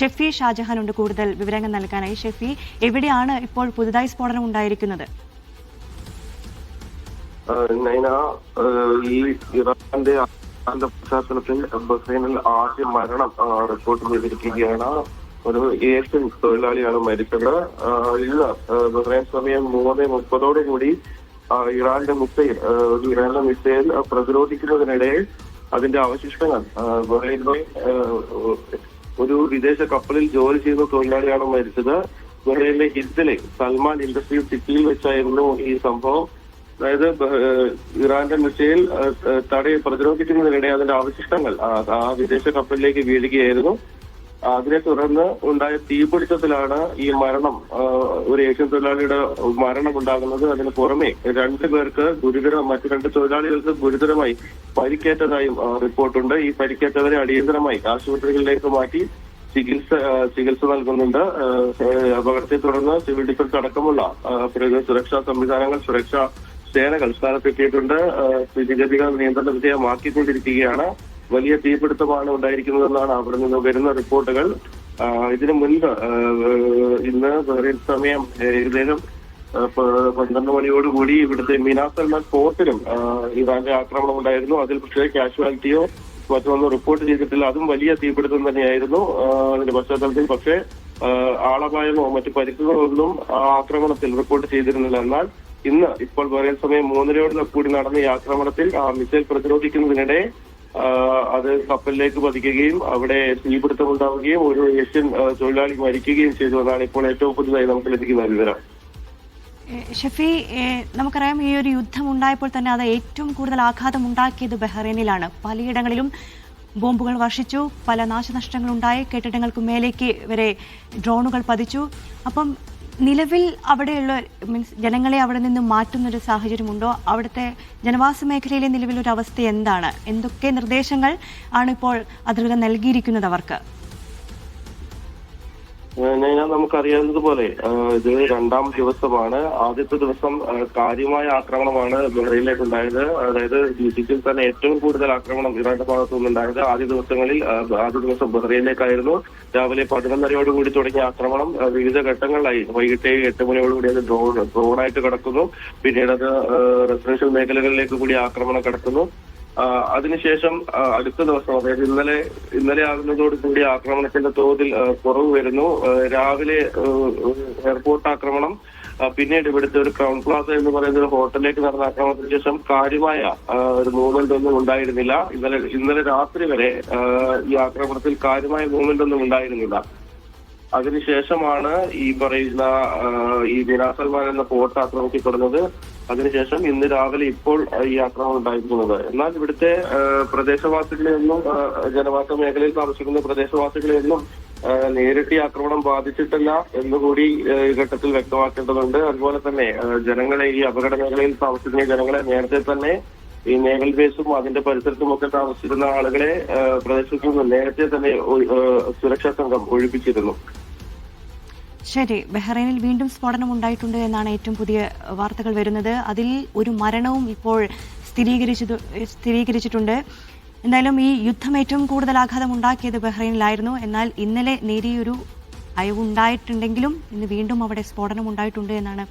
ഷെഫി ഷാജഹാൻ ഉണ്ട് കൂടുതൽ വിവരങ്ങൾ നൽകാനായി. ഷെഫി, എവിടെയാണ് ഇപ്പോൾ പുതുതായി സ്ഫോടനം ഉണ്ടായിരിക്കുന്നത്? ഈ ഇറാന്റെ പശ്ചാത്തലത്തിൽ ബഹ്റൈനിൽ ആദ്യ മരണം റിപ്പോർട്ട് ചെയ്തിരിക്കുകയാണ്. ഒരു ഏഷ്യൻ തൊഴിലാളിയാണ് മരിച്ചത്. ഇന്ന് ബഹ്റൈൻ സമയം 3:30 ഇറാന്റെ മിസൈൽ പ്രതിരോധിക്കുന്നതിനിടെ അതിന്റെ അവശിഷ്ടങ്ങൾ ബഹ്റൈനിലെ ഒരു വിദേശ കപ്പലിൽ ജോലി ചെയ്യുന്ന തൊഴിലാളിയാണ് മരിച്ചത്. ബഹ്റൈനിലെ ഹിദ്ദിലെ സൽമാൻ ഇൻഡസ്ട്രിയൽ സിറ്റിയിൽ വെച്ചായിരുന്നു ഈ സംഭവം. അതായത് ഇറാന്റെ മിസൈൽ പ്രതിരോധിക്കുന്നതിനിടെ അതിന്റെ അവശിഷ്ടങ്ങൾ ആ വിദേശ കപ്പലിലേക്ക് വീഴുകയായിരുന്നു. അതിനെ തുടർന്ന് ഉണ്ടായ തീപിടുത്തത്തിലാണ് ഈ മരണം, ഒരു ഏഷ്യൻ തൊഴിലാളിയുടെ മരണം ഉണ്ടാകുന്നത്. അതിന് പുറമെ 2 പേർക്ക് മറ്റു 2 തൊഴിലാളികൾക്ക് ഗുരുതരമായി പരിക്കേറ്റതായും റിപ്പോർട്ടുണ്ട്. ഈ പരിക്കേറ്റവരെ അടിയന്തരമായി ആശുപത്രികളിലേക്ക് മാറ്റി ചികിത്സ നൽകുന്നുണ്ട്. അപകടത്തെ തുടർന്ന് സിവിൽ ഡിഫൻസ് അടക്കമുള്ള സുരക്ഷാ സംവിധാനങ്ങൾ, സുരക്ഷാ സേനകൾ സ്ഥലത്തെത്തിയിട്ടുണ്ട്. സ്ഥിതിഗതികൾ നിയന്ത്രണ വിധേയമാക്കിക്കൊണ്ടിരിക്കുകയാണ്. വലിയ തീപിടുത്തമാണ് ഉണ്ടായിരിക്കുന്നതെന്നാണ് അവിടെ നിന്ന് വരുന്ന റിപ്പോർട്ടുകൾ. ഇതിനു മുൻപ് ഇന്ന് ബഹ്റൈൻ സമയം ഏകദേശം 12 മണിയോടുകൂടി ഇവിടുത്തെ മിനാ സൽമാൻ പോർട്ടിലും ഇറാന്റെ ആക്രമണം ഉണ്ടായിരുന്നു. അതിൽ പക്ഷേ കാഷ്വാലിറ്റിയോ മറ്റൊന്നും റിപ്പോർട്ട് ചെയ്തിട്ടില്ല. അതും വലിയ തീപിടുത്തം തന്നെയായിരുന്നു അതിന്റെ പശ്ചാത്തലത്തിൽ. പക്ഷേ ആളപായമോ മറ്റു പരിക്കുകളോ ഒന്നും ആക്രമണത്തിൽ റിപ്പോർട്ട് ചെയ്തിരുന്നില്ല. എന്നാൽ ഇപ്പോൾ ബഹ്റൈൻ സമയം 3:30 നടന്ന ഈ ആക്രമണത്തിൽ ആ മിസൈൽ പ്രതിരോധിക്കുന്നതിനിടെ അത് കപ്പലിലേക്ക് പതിക്കുകയും അവിടെ തീപിടുത്തമുണ്ടാവുകയും ഒരു ഏഷ്യൻ തൊഴിലാളി മരിക്കുകയും ചെയ്തു എന്നാണ് ഇപ്പോൾ ഏറ്റവും പുതുതായി നമുക്ക് ലഭിക്കുന്ന വിവരം. ഷെഫി, നമുക്കറിയാം ഈ ഒരു യുദ്ധം ഉണ്ടായപ്പോൾ തന്നെ അത് ഏറ്റവും കൂടുതൽ ആഘാതം ഉണ്ടാക്കിയത് ബഹ്റൈനിലാണ്. പലയിടങ്ങളിലും ബോംബുകൾ വർഷിച്ചു, പല നാശനഷ്ടങ്ങളുണ്ടായി, കെട്ടിടങ്ങൾക്ക് മേലേക്ക് വരെ ഡ്രോണുകൾ പതിച്ചു. അപ്പം നിലവിൽ അവിടെയുള്ള ജനങ്ങളെ അവിടെ നിന്ന് മാറ്റുന്നൊരു സാഹചര്യമുണ്ടോ? അവിടുത്തെ ജനവാസ മേഖലയിലെ നിലവിലൊരു അവസ്ഥ എന്താണ്? എന്തൊക്കെ നിർദ്ദേശങ്ങൾ ആണ് ഇപ്പോൾ അധികൃതർ നൽകിയിരിക്കുന്നത് അവർക്ക്? നമുക്കറിയാവുന്നതുപോലെ ഇത് 2ാം ദിവസമാണ്. ആദ്യത്തെ ദിവസം കാര്യമായ ആക്രമണമാണ് ബഹ്റൈനിലേക്ക് ഉണ്ടായത്. അതായത് ഇതിൽ തന്നെ ഏറ്റവും കൂടുതൽ ആക്രമണം ഇറാന്റെ ഭാഗത്തു നിന്നുണ്ടായത് ആദ്യ ദിവസം ബഹ്റൈനിലേക്കായിരുന്നു. രാവിലെ 11:30 തുടങ്ങിയ ആക്രമണം വിവിധ ഘട്ടങ്ങളിലായി. വൈകിട്ട് 8 മണിയോടുകൂടി അത് ഡ്രോണായിട്ട് കടക്കുന്നു. പിന്നീട് അത് റെസിഡൻഷ്യൽ മേഖലകളിലേക്ക് കൂടി ആക്രമണം കടക്കുന്നു. അതിനുശേഷം അടുത്ത ദിവസം, അതായത് ഇന്നലെ ആകുന്നതോടുകൂടി ആക്രമണത്തിന്റെ തോതിൽ കുറവ് വരുന്നു. രാവിലെ എയർപോർട്ട് ആക്രമണം, പിന്നീട് ഇവിടുത്തെ ഒരു ക്രൗൺ പ്ലാസ എന്ന് പറയുന്ന ഒരു ഹോട്ടലിലേക്ക് നടന്ന ആക്രമണത്തിന് ശേഷം കാര്യമായ ഒരു മൂവ്മെന്റ് ഒന്നും ഉണ്ടായിരുന്നില്ല. ഇന്നലെ രാത്രി വരെ ഈ ആക്രമണത്തിൽ കാര്യമായ മൂവ്മെന്റ് ഒന്നും ഉണ്ടായിരുന്നില്ല. അതിനുശേഷമാണ് ഈ പറയുന്ന ഈ മിനാ സൽമാൻ എന്ന പോർട്ട് ആക്രമിക്കപ്പെടുന്നത്. അതിനുശേഷം ഇന്ന് രാവിലെ ഇപ്പോൾ ഈ ആക്രമണം ഉണ്ടായിരിക്കുന്നത്. എന്നാൽ ഇവിടുത്തെ പ്രദേശവാസികളെയൊന്നും, ജനവാസ മേഖലയിൽ താമസിക്കുന്ന പ്രദേശവാസികളെയൊന്നും നേരിട്ട് ഈ ആക്രമണം ബാധിച്ചിട്ടില്ല എന്നുകൂടി ഈ ഘട്ടത്തിൽ വ്യക്തമാക്കേണ്ടതുണ്ട്. അതുപോലെ തന്നെ ഈ അപകട മേഖലയിൽ താമസിക്കുന്ന ജനങ്ങളെ നേരത്തെ തന്നെ ഈ നേവൽ ബേസും അതിന്റെ പരിസരത്തുമൊക്കെ താമസിച്ചിരുന്ന ആളുകളെ പ്രദേശത്തു നിന്ന് നേരത്തെ തന്നെ സുരക്ഷാ സംഘം ഒഴിപ്പിച്ചിരുന്നു. ശരി, ബഹ്റൈനിൽ വീണ്ടും സ്ഫോടനം ഉണ്ടായിട്ടുണ്ട് എന്നാണ് ഏറ്റവും പുതിയ വാർത്തകൾ വരുന്നത്. അതിൽ ഒരു മരണവും ഇപ്പോൾ സ്ഥിരീകരിച്ചിട്ടുണ്ട്. എന്തായാലും ഈ യുദ്ധം ഏറ്റവും കൂടുതൽ ആഘാതം ഉണ്ടാക്കിയത് ബഹ്റൈനിലായിരുന്നു. എന്നാൽ ഇന്നലെ നേരിയൊരു അയവുണ്ടായിട്ടുണ്ടെങ്കിലും ഇന്ന് വീണ്ടും അവിടെ സ്ഫോടനം ഉണ്ടായിട്ടുണ്ട് എന്നാണ്